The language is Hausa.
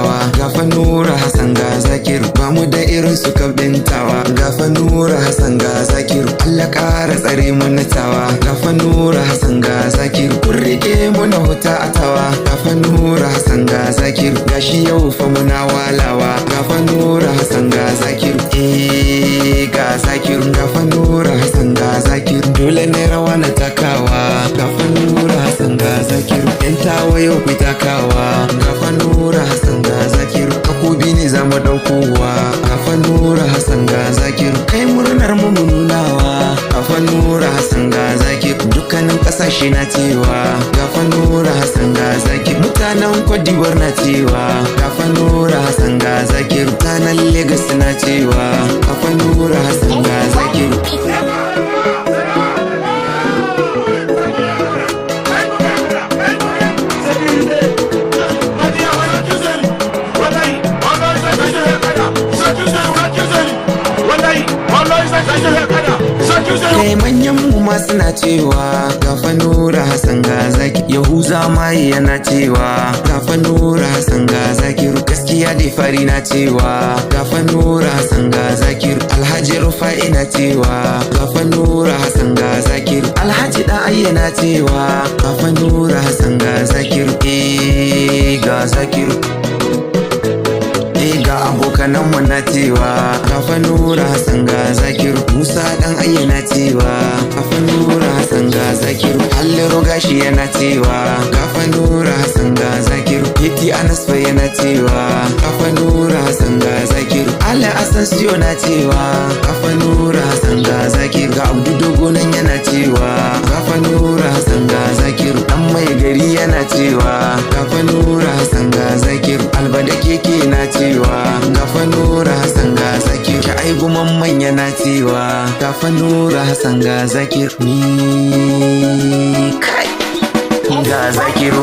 tawa. Gafa Nura Hassan ga Zakiru, ba mu da irin su kabdin tawa. Gafa Nura Hassan ga Zakiru, Allah ƙara tsare mu na tawa. Gafa Nura Hassan ga Zakiru, kun rike mu na huta a tawa. Gafa Nura Hassan ga Zakiru, gashi yau fa muna walawa. Gafa Nura Hassan ga Zakiru, ga Zakiru. Gafa Nura Hassan ga Zakiru, dole ne rawa na takawa. Gafa Nura Hassan ga Zakiru, yan tawa yau ku takawa. Gafa Nura Hassan ga Zakiru, takobi ne za mu ɗaukowa. Gafa Nura Hassan ga Zakiru, kai murnar mu nunawa. Gafa Nura Hassan ga Zakiru, dukkanin ƙasashe na cewa. Gafa Nura Hassan ga Zakiru, mutanen Cote d'Ivoire na cewa. Gafa Nura Hassan ga Zakiru, mutanen Lagos na cewa. Gafa Nura Hassan ga Zakiru. Kai manyan mu ma suna cewa. Gafa Nura Hassan ga Zakiru, Yahuza mai yana cewa. Gafa Nura Hassan ga Zakiru, gaskiya dai fari na cewa. Gafa Nura Hassan ga Zakiru, Alhaji Rufai na cewa. Gafa Nura Hassan ga Zakiru, Alhaji Dan Ayya na cewa. Gafa Nura Hassan ga Zakiru, ga Zakiru. Ga abokanan mu na cewa. Gafa Nura Hassan ga Zakiru, Musa Dan Ayya na cewa. Gafa Nura Hassan ga Zakiru, Halliru gashi yana cewa. Gafa Nura Hassan ga Zakiru, Titi Anas fa yana cewa. Gafa Nura Hassan ga Zakiru, Ali Asensio na cewa. Gafa Nura Hassan ga Zakiru, ga Abdu Dogo nan yana cewa. Gafa Nura Hassan ga Zakiru, Dan Mai Gari yana cewa. Gafa Nura Hassan ga Zakiru, Albada Keke na cewa. Gafa Nura Hassan ga Zakiru, Shaibu Mamman yana cewa. Gafa Nura Hassan ga Zakiru, ni kai ga Zakiru.